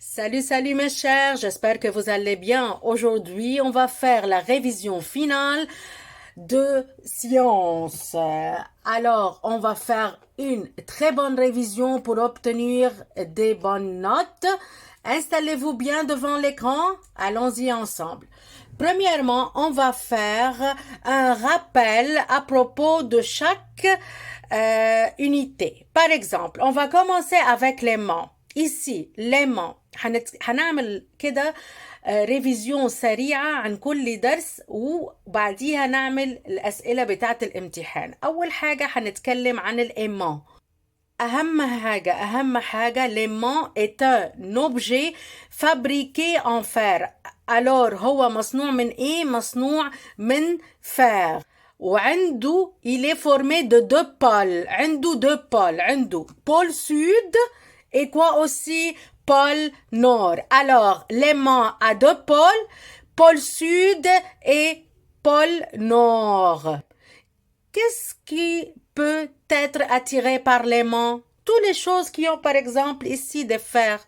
Salut, salut mes chers, j'espère que vous allez bien. Aujourd'hui, on va faire la révision finale de sciences. Alors, on va faire une très bonne révision pour obtenir des bonnes notes. Installez-vous bien devant l'écran. Allons-y ensemble. Premièrement, on va faire un rappel à propos de chaque unité. Par exemple, on va commencer avec l'aimant. Ici, l'aimant. هنعمل كده ريفيزيون سريعة عن كل درس وبعديها نعمل الأسئلة بتاعة الامتحان. أول حاجة هنتكلم عن الإيمان. أهم حاجة l'aimant est un objet fabriqué en fer. alors هو مصنوع من إيه؟ مصنوع من fer. وعنده il est formé de deux pôles. عنده deux pôles. عنده pôle sud et quoi aussi? Pôle nord. Alors, l'aimant a deux pôles, pôle sud et pôle nord. Qu'est-ce qui peut être attiré par l'aimant? Toutes les choses qui ont par exemple ici des fers.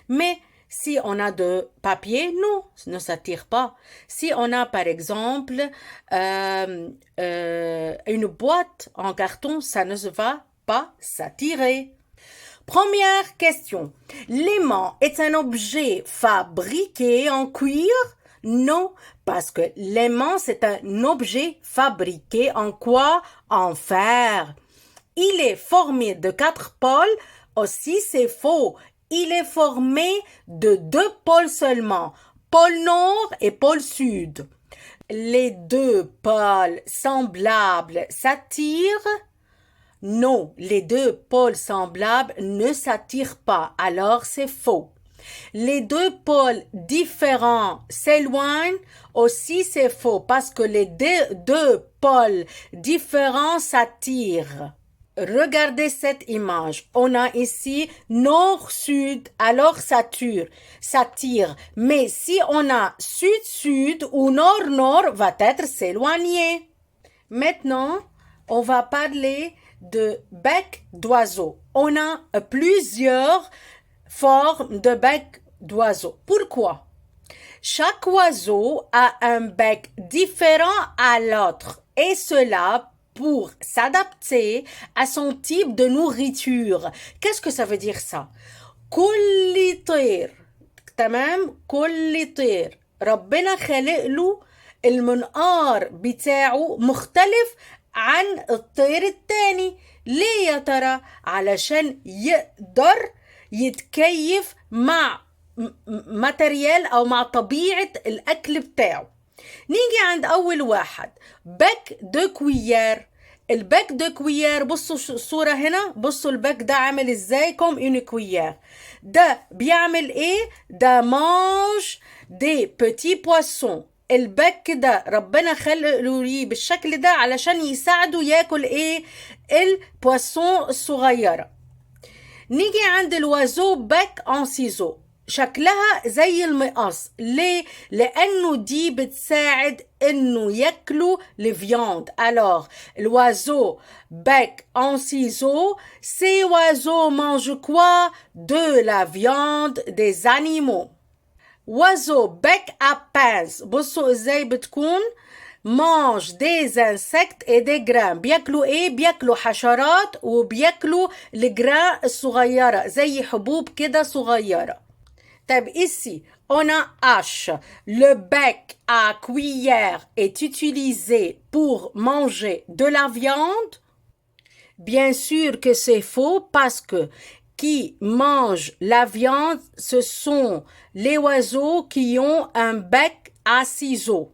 Mais si on a de papier, non, ça ne s'attire pas. Si on a par exemple une boîte en carton, ça ne va pas s'attirer. Première question. L'aimant est un objet fabriqué en cuir? Non, parce que l'aimant c'est un objet fabriqué en quoi? En fer. Il est formé de 4 pôles, aussi c'est faux. Il est formé de 2 pôles seulement, pôle nord et pôle sud. Les 2 pôles semblables s'attirent? Non, les 2 pôles semblables ne s'attirent pas, alors c'est faux. Les 2 pôles différents s'éloignent, aussi c'est faux, parce que les 2 pôles différents s'attirent. Regardez cette image. On a ici nord-sud, alors ça tire. Mais si on a sud-sud ou nord-nord, va être s'éloigner. Maintenant, on va parler de bec d'oiseau. On a plusieurs formes de bec d'oiseau. Pourquoi? Chaque oiseau a un bec différent à l'autre et cela pour s'adapter à son type de nourriture. Qu'est-ce que ça veut dire ça? كل طير تمام كل طير ربنا خلق له المنقار بتاعه مختلف عن الطير التاني. ليه يا ترى؟ علشان يقدر يتكيف مع ماتريال او مع طبيعة الاكل بتاعه. نيجي عند اول واحد باك دو كويير. الباك دو كويير بصوا الصورة هنا، بصوا الباك ده عامل ازاي كوم اون كويير. ده بيعمل ايه؟ ده مانج دي بيتي بواسون. الباك ده ربنا خلقه ليه بالشكل ده علشان يساعده ياكل ايه؟ البواسون الصغيرة. نيجي عند الوازو باك ان سيزو، شكلها زي المقص. ليه؟ لانه دي بتساعد انه ياكلوا الفياند. alors l'oiseau bec en ciseau, ces oiseaux mangent quoi? De la viande des animaux. oiseau bec à pince، بصوا ازاي بتكون mange des insectes et des grains. بياكلوا ايه؟ بياكلوا حشرات وبياكلوا الجران الصغيرة زي حبوب كده صغيرة. طيب ici on a H. Le bec à cuillère est utilisé pour manger de la viande? Bien sûr que c'est faux parce que qui mangent la viande, ce sont les oiseaux qui ont un bec à ciseaux.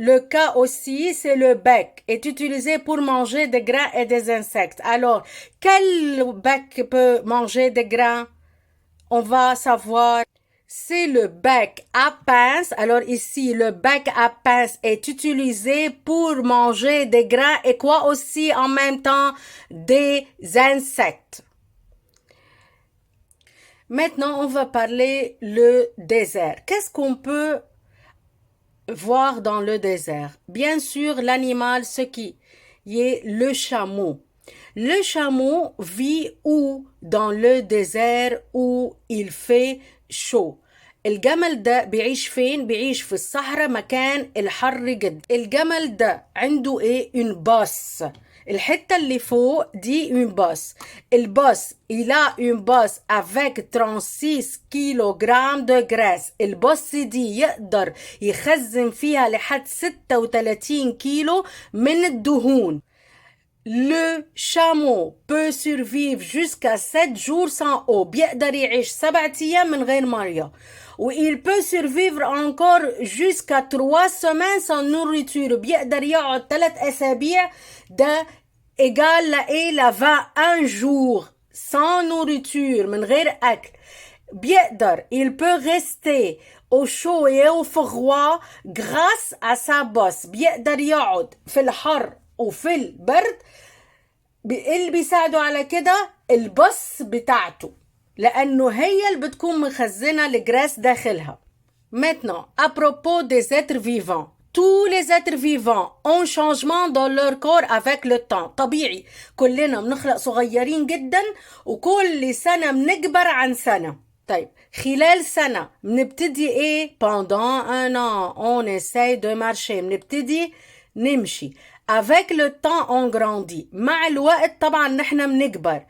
Le cas aussi, c'est le bec est utilisé pour manger des grains et des insectes. Alors, quel bec peut manger des grains? On va savoir. C'est le bec à pince. Alors ici, le bec à pince est utilisé pour manger des grains et quoi aussi en même temps? Des insectes. Maintenant, on va parler le désert. Qu'est-ce qu'on peut voir dans le désert? Bien sûr, l'animal, ce qui est le chameau. Le chameau vit où? Dans le désert où il fait chaud. الجمل ده بيعيش فين؟ بيعيش في الصحراء مكان الحر جدا. الجمل ده عنده ايه؟ une bosse. الحتة اللي فوق دي une bosse. البوس il a une bosse avec 36 كيلوغرام de graisse. البوس دي يقدر يخزن فيها لحد 36 كيلو من الدهون. Le chameau peut survivre jusqu'à 7 jours sans eau. بيقدر يعيش 7 أيام من غير مية. il peut survivre encore jusqu'à 3 semaines sans nourriture. بيقدر يقعد 3 أسابيع. ده égal لإيه؟ ل 21 jours sans nourriture من غير أكل. بيقدر il peut rester au chaud et au froid grâce à sa bosse. بيقدر يقعد في الحر وفي البرد. اللي بيساعده على كده البص بتاعته، لأنه هي اللي بتكون مخزنة الجراس داخلها. Maintenant, à propos des êtres vivants. Tous les êtres vivants ont changement dans leur corps avec le temps. طبيعي كلنا بنخلق صغيرين جدا وكل سنة بنكبر عن سنة. طيب خلال سنة بنبتدي ايه؟ Pendant un an on essaye de marcher. بنبتدي نمشي. Avec le temps on grandit. مع الوقت طبعا نحن بنكبر.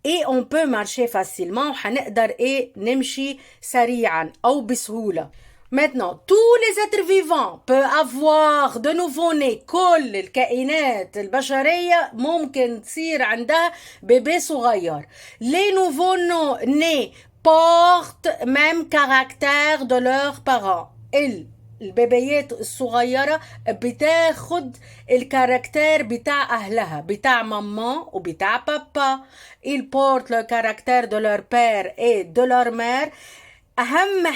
Et on peut marcher facilement. وحنقدر ايه؟ نمشي سريعا او بسهولة. Maintenant, tous les êtres vivants peuvent avoir de nouveau-nés. كل الكائنات البشرية ممكن تصير عندها بيبي صغير. Les nouveaux-nés portent même caractère de leurs parents. البيبيات الصغيرة بتاخد الكاركتير بتاع أهلها، بتاع ماما وبتاع بابا. ils portent le caractère de leur père et de leur mère. أهم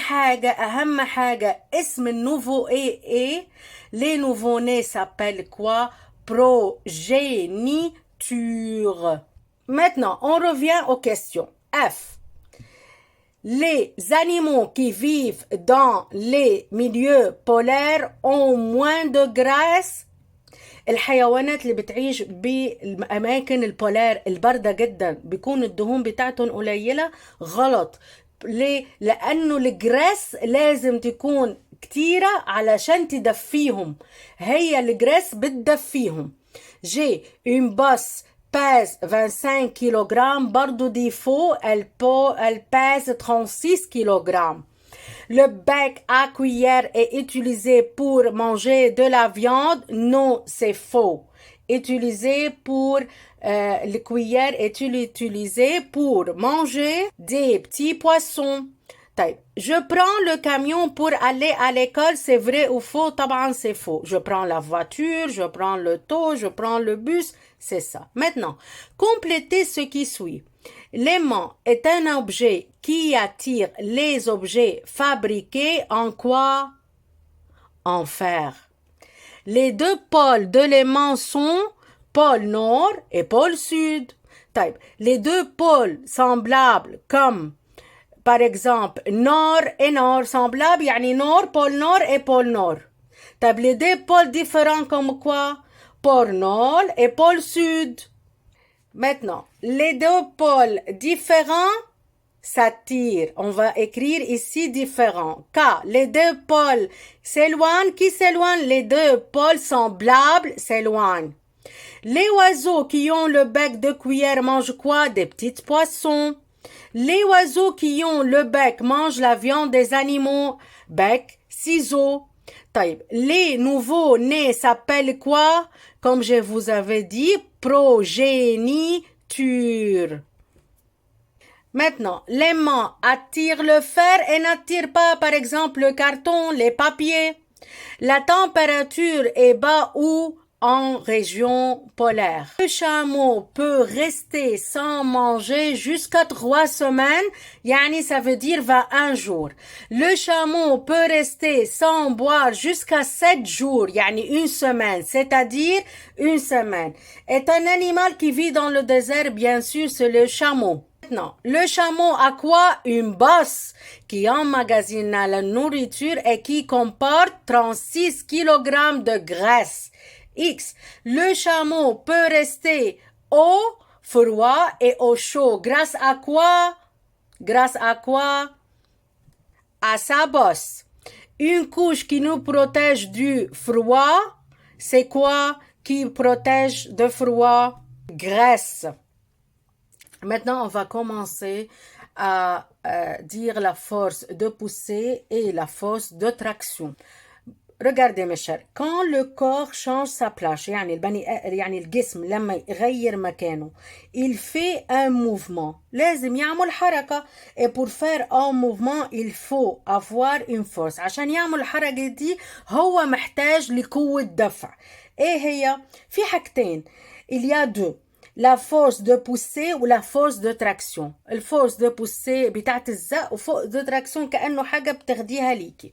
حاجة اسم النوفو ايه les nouveaux-nés s'appellent quoi? Progéniture. Maintenant, on revient aux questions. F. Les animaux qui vivent dans les milieux polaires ont moins de graisse. الحيوانات اللي بتعيش بالأماكن البولار الباردة جدا بيكون الدهون بتاعتهم قليلة. غلط. ليه؟ لأنه الجراس لازم تكون كتيرة علشان تدفيهم. هي الجراس بتدفيهم. جي une bosse pèse 25 kg. برضو دي faux. Elle pèse 36 kg. Le bec à cuillère est utilisé pour manger de la viande. Non, c'est faux. Utilisé pour le cuillère est utilisé pour manger des petits poissons. طيب, je prends le camion pour aller à l'école, c'est vrai ou faux? طبعا c'est faux. Je prends la voiture, je prends l'auto, je prends le bus, c'est ça. Maintenant, complétez ce qui suit. L'aimant est un objet qui attire les objets fabriqués en quoi? En fer. Les deux pôles de l'aimant sont pôle nord et pôle sud. طيب, les deux pôles semblables comme par exemple nord et nord semblables يعني nord, pôle nord et pôle nord. طيب, les deux pôles différents comme quoi? Pôle nord et pôle sud. Maintenant, les deux pôles différents s'attirent. On va écrire ici différents. Car les deux pôles s'éloignent. Qui s'éloignent? Les deux pôles semblables s'éloignent. Les oiseaux qui ont le bec de cuillère mangent quoi? Des petits poissons. Les oiseaux qui ont le bec mangent la viande des animaux. Bec, ciseaux. طيب, les nouveaux-nés s'appellent quoi? Comme je vous avais dit, progéniture. Maintenant, l'aimant attire le fer et n'attire pas, par exemple, le carton, les papiers. La température est bas où? En région polaire. Le chameau peut rester sans manger jusqu'à 3 semaines. Yani, ça veut dire 21 jours. Le chameau peut rester sans boire jusqu'à 7 jours. Yani, une semaine. C'est-à-dire, une semaine. Est un animal qui vit dans le désert, bien sûr, c'est le chameau. Maintenant, le chameau a quoi? Une bosse qui emmagasine la nourriture et qui comporte 36 kg de graisse. X. Le chameau peut rester au froid et au chaud. Grâce à quoi? Grâce à quoi? à sa bosse. Une couche qui nous protège du froid, c'est quoi qui protège de froid? Graisse. Maintenant, on va commencer à dire la force de poussée et la force de traction. Regardez mes chers, quand le corps change sa place, يعني الجسم لما يغير مكانه, il fait un mouvement. لازم يعمل حركة. Et pour faire un mouvement, il faut avoir une force. عشان يعمل الحركة دي هو محتاج لقوة دفع. ايه هي؟ في حاجتين. Il y a deux. La force de poussée ou la force de traction. الفورس de poussée بتاعت الزق وفوق de traction كأنه حاجة بتاخديها ليكي.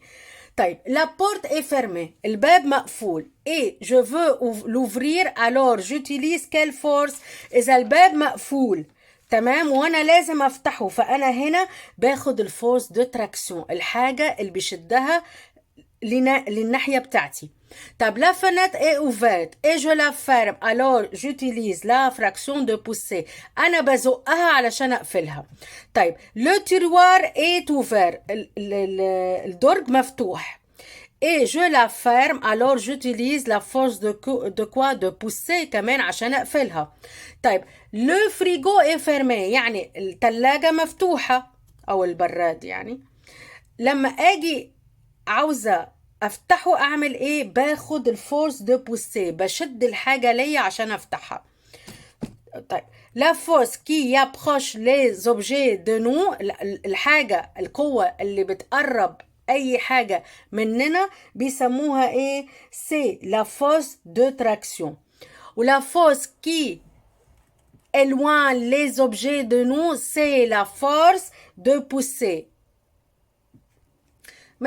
طيب, la porte est fermée, الباب مقفول, et je veux l'ouvrir, alors j'utilise quelle force؟ إذا الباب مقفول, تمام, وأنا لازم أفتحه, فأنا هنا باخد الفورس دو تراكسيون, الحاجة اللي بشدها للناحية بتاعتي. طب, la fenêtre est ouverte et je la ferme, alors j'utilise la fraction de poussée. أنا بزقها علشان أقفلها. طيب, le tiroir est ouvert, الدرج مفتوح. Et je la ferme, alors j'utilise la force de quoi? De pousser كمان عشان أقفلها. طيب, le frigo est fermé, يعني الثلاجة مفتوحة أو البراد يعني. لما أجي عاوزة افتحه اعمل ايه؟ باخد الفورس دو بوسي, بشد الحاجة ليا عشان افتحها. طيب, la force qui approche les objets de nous, الحاجة القوة اللي بتقرب اي حاجة مننا بيسموها ايه؟ c'est la force de traction. و la force qui éloigne les objets de nous, c'est la force de pousser.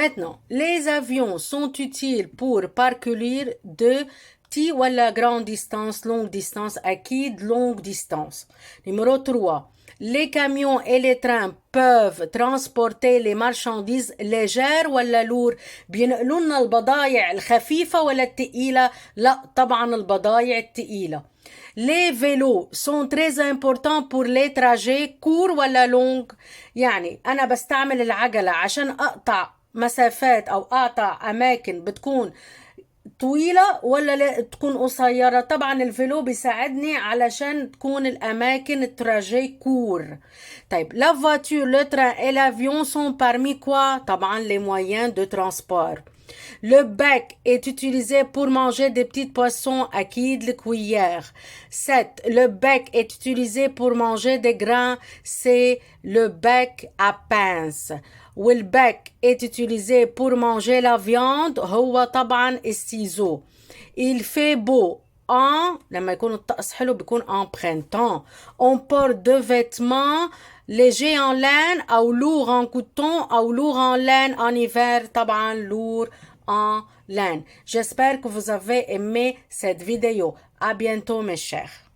Maintenant, les avions sont utiles pour parcourir de petite ou la grande distance, longue distance, أكيد longue distance. Numéro 3. Les camions et les trains peuvent transporter les marchandises légères ولا lourd. بينقلوا لنا البضائع الخفيفة ولا التقيلة؟ لا, طبعا البضائع التقيلة. Les vélos sont très importants pour les trajets courts ولا long. يعني أنا بستعمل العجلة عشان أقطع مسافات أو أقطع أماكن بتكون طويلة ولا لا تكون قصيرة؟ طبعا الفيلو بيساعدني علشان تكون الأماكن التراجي كور. طيب, la voiture, le train et l'avion sont parmi quoi? طبعا les moyens de transport. Le bec est utilisé pour manger des petits poissons, أكيد الكويير. 7. Le bec est utilisé pour manger des grains, c'est le bec à pince. والbec est utilisé pour manger la viande, هو طبعا السيزو. Il fait beau لما يكون الطقس حلو بيكون en printemps. On porte deux vêtements légers en laine أو lourds en coton أو lourds en laine en hiver, طبعا lourd en laine. J'espère que vous avez aimé cette vidéo. À bientôt mes chers.